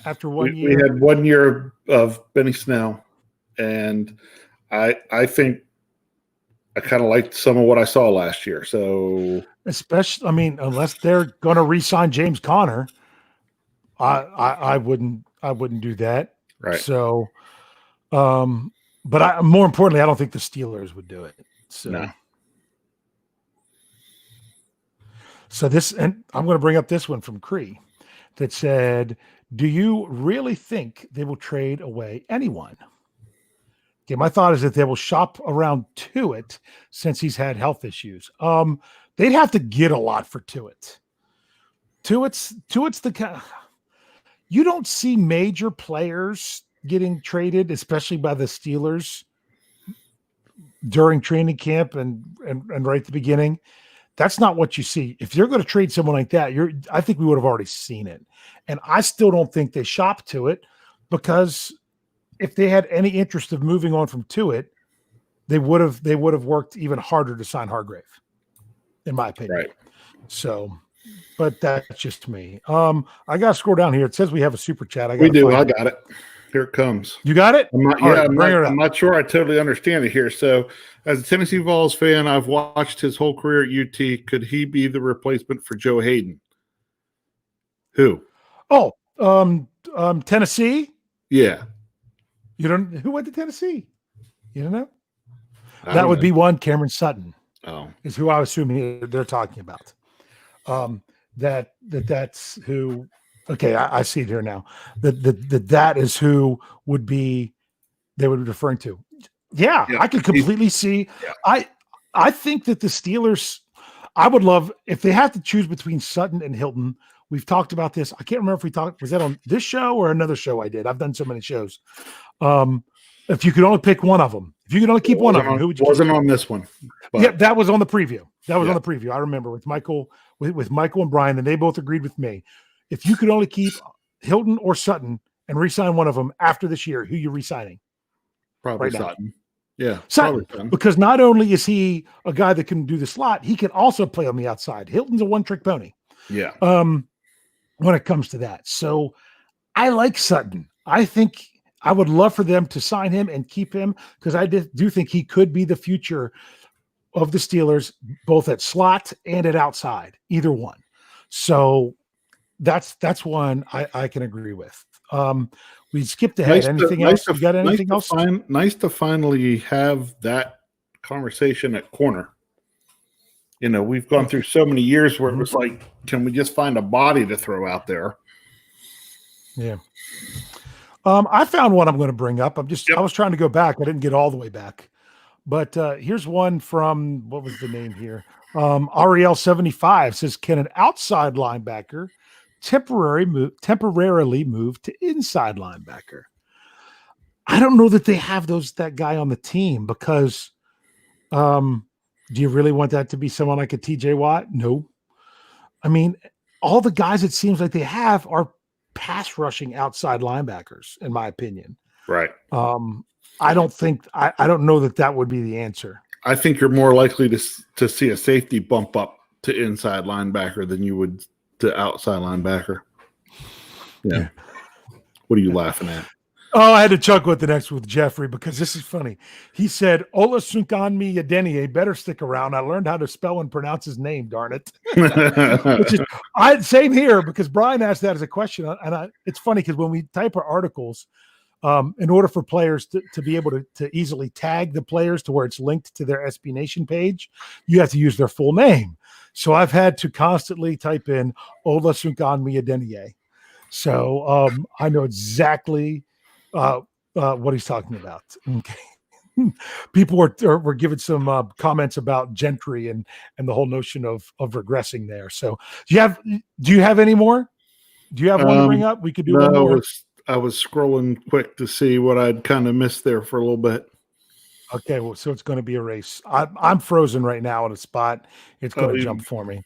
after 1 We year. had 1 year of Benny Snell, and I think I kind of liked some of what I saw last year. So, Especially, I mean, unless they're going to re-sign James Conner, I wouldn't do that. right. So, but more importantly, I don't think the Steelers would do it. So, No. so this, and I'm going to bring up this one from Cree that said, "Do you really think they will trade away anyone?" Okay, my thought is that they will shop around Tuitt since he's had health issues. They'd have to get a lot for Tuitt. Tuitt's the kind. You don't see major players getting traded, especially by the Steelers during training camp and right at the beginning. That's not what you see. If you're going to trade someone like that, I think we would have already seen it. And I still don't think they shop Tuitt, because if they had any interest of moving on from Tuitt, they would have worked even harder to sign Hargrave, in my opinion. Right. So, but that's just me. I got to scroll down here. It says we have a super chat. We do. I got it. Here it comes. You got it? I'm not sure I totally understand it here. So, as a Tennessee Vols fan, I've watched his whole career at UT. Could he be the replacement for Joe Hayden? Who? Oh, Tennessee. Yeah. You don't. Who went to Tennessee? You don't know? I That don't would know. be one. Cameron Sutton Oh, is who I was assuming they're talking about. That's who. Okay, I see it here now. That is who would be. They would be referring to. Yeah, I could completely see. Yeah. I think that the Steelers. I would love if they have to choose between Sutton and Hilton. We've talked about this. I can't remember if we talked. Was that on this show or another show I did? I've done so many shows. If you could only pick one of them, if you could only keep one of them, who would you? Wasn't on this one. But. Yeah, that was on the preview. On the preview. I remember with Michael and Brian, and they both agreed with me. If you could only keep Hilton or Sutton and re-sign one of them after this year, who you re-signing? Probably Sutton. Yeah, Sutton, because not only is he a guy that can do the slot, he can also play on the outside. Hilton's a one-trick pony. Yeah. When it comes to that, so I like Sutton. I think I would love for them to sign him and keep him, because I do think he could be the future of the Steelers, both at slot and at outside, either one. So that's one I can agree with. We skipped ahead. Anything else? You got anything else? Nice to finally have that conversation at corner. You know, we've gone through so many years where it was like, can we just find a body to throw out there? Yeah. I found one I'm going to bring up. I was trying to go back. I didn't get all the way back. But here's one from, what was the name here? Ariel75 says, can an outside linebacker temporarily move to inside linebacker? I don't know that they have that guy on the team, because do you really want that to be someone like a TJ Watt? No. I mean, all the guys it seems like they have are pass rushing outside linebackers, in my opinion. Right. I don't think I don't know that would be the answer. I think you're more likely to see a safety bump up to inside linebacker than you would to outside linebacker. Yeah. What are you laughing at? Oh, I had to chuckle at the next with Jeffrey, because this is funny. He said, Olasunkanmi Adeniyi better stick around. I learned how to spell and pronounce his name, darn it. Which is, same here, because Brian asked that as a question. And it's funny because when we type our articles, in order for players to be able to easily tag the players to where it's linked to their SB Nation page, you have to use their full name. So I've had to constantly type in Olasunkanmi Adeniyi. So I know exactly what he's talking about. Okay. People were giving some comments about Gentry and the whole notion of regressing there. So do you have any more? Do you have one to bring up? We could do one more. I was scrolling quick to see what I'd kind of missed there for a little bit. Okay, well, so it's going to be a race. I'm frozen right now in a spot. It's going to jump for me.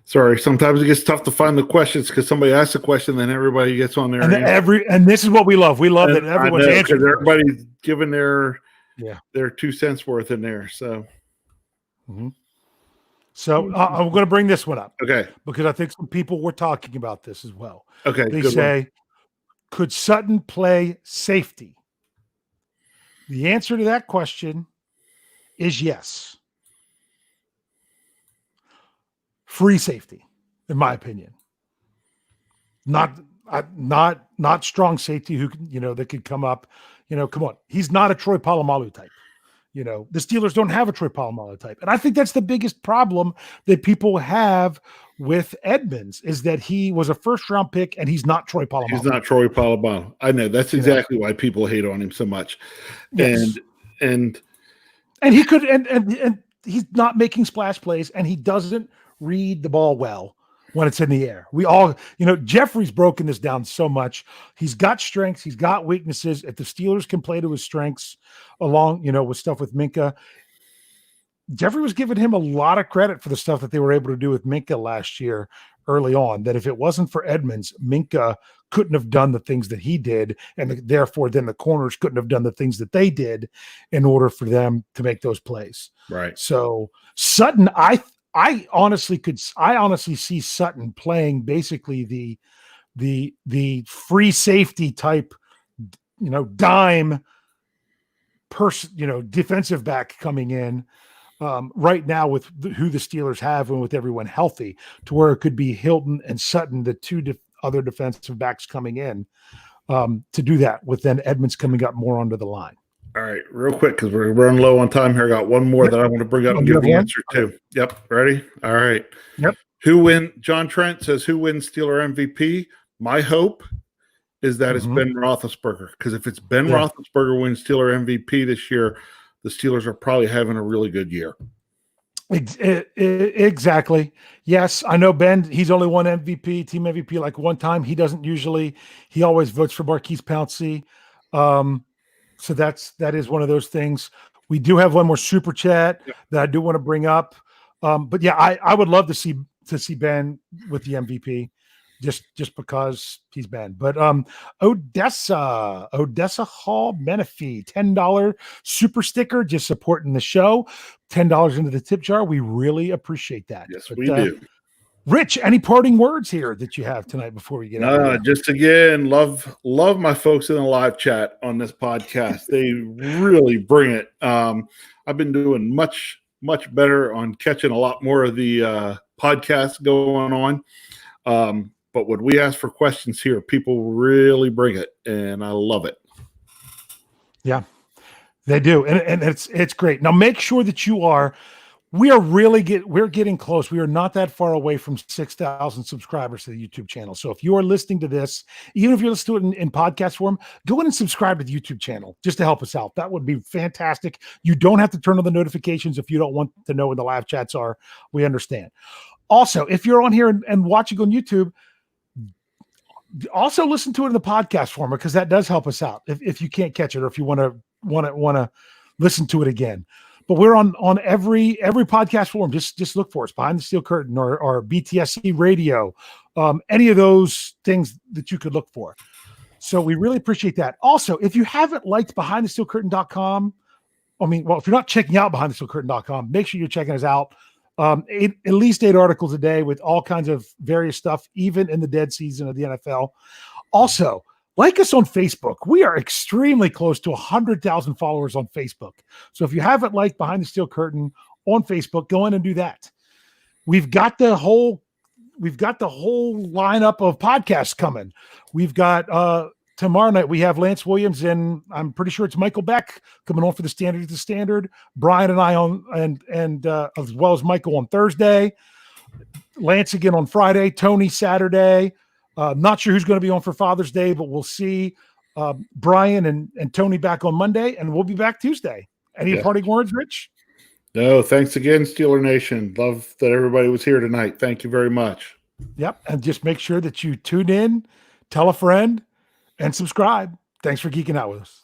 Sorry, sometimes it gets tough to find the questions because somebody asks a question, then everybody gets on there. And this is what we love. We love that everyone's answering. Everybody's giving their 2 cents worth in there. So, So I'm going to bring this one up. Okay. Because I think some people were talking about this as well. Okay. They say, could Sutton play safety? The answer to that question is yes. Free safety, in my opinion. Not strong safety who can, that could come up. Come on. He's not a Troy Polamalu type. The Steelers don't have a Troy Polamalu type. And I think that's the biggest problem that people have with Edmonds is that he was a first-round pick and he's not Troy Polamalu. He's not Troy Polamalu. I know. That's exactly why people hate on him so much. Yes. And he could and he's not making splash plays and he doesn't read the ball well when it's in the air. We all, Jeffrey's broken this down so much. He's got strengths, he's got weaknesses. If the Steelers can play to his strengths along, with stuff with Minkah, Jeffrey was giving him a lot of credit for the stuff that they were able to do with Minkah last year early on, that if it wasn't for Edmonds, Minkah couldn't have done the things that he did. And therefore then the corners couldn't have done the things that they did in order for them to make those plays. Right. So Sutton, I honestly see Sutton playing basically the free safety type, dime person, defensive back coming in right now with who the Steelers have and with everyone healthy, to where it could be Hilton and Sutton, the two other defensive backs coming in to do that, with then Edmonds coming up more onto the line. All right, real quick, because we're running low on time here. I got one more that I want to bring up and give the answer to. Yep, ready? All right. Yep. John Trent says, who wins Steeler MVP? My hope is that it's Ben Roethlisberger, because if it's Ben Roethlisberger wins Steeler MVP this year, the Steelers are probably having a really good year. Exactly. Yes, I know Ben. He's only won MVP, team MVP, like one time. He always votes for Marquise Pouncey. So that is one of those things. We do have one more super chat that I do want to bring up. But yeah, I would love to see Ben with the MVP, just because he's Ben. But Odessa Hall Menifee, $10 super sticker, just supporting the show. $10 into the tip jar. We really appreciate that. Yes, we do. Rich, any parting words here that you have tonight before we get out? Just again, love my folks in the live chat on this podcast. They really bring it. I've been doing much better on catching a lot more of the podcasts going on. But when we ask for questions here, people really bring it, and I love it. Yeah, they do, and it's great. Now make sure that we're getting close. We are not that far away from 6,000 subscribers to the YouTube channel. So if you are listening to this, even if you're listening to it in podcast form, go in and subscribe to the YouTube channel just to help us out. That would be fantastic. You don't have to turn on the notifications if you don't want to know when the live chats are. We understand. Also, if you're on here and watching on YouTube, also listen to it in the podcast form, because that does help us out if you can't catch it, or if you want to listen to it again. But we're on every podcast forum. Just look for us, Behind the Steel Curtain or BTSC Radio, any of those things that you could look for. So we really appreciate that. Also, if you haven't liked BehindTheSteelCurtain.com, if you're not checking out BehindTheSteelCurtain.com, make sure you're checking us out. At least 8 articles a day with all kinds of various stuff, even in the dead season of the NFL. Also, like us on Facebook. We are extremely close to 100,000 followers on Facebook. So if you haven't liked Behind the Steel Curtain on Facebook, go in and do that. We've got the whole lineup of podcasts coming. We've got tomorrow night we have Lance Williams, and I'm pretty sure it's Michael Beck coming on for the Standard. Brian and I on and as well as Michael on Thursday. Lance again on Friday. Tony Saturday. Not sure who's going to be on for Father's Day, but we'll see. Brian and Tony back on Monday, and we'll be back Tuesday. Any parting words, Rich? No, thanks again, Steeler Nation. Love that everybody was here tonight. Thank you very much. Yep, and just make sure that you tune in, tell a friend, and subscribe. Thanks for geeking out with us.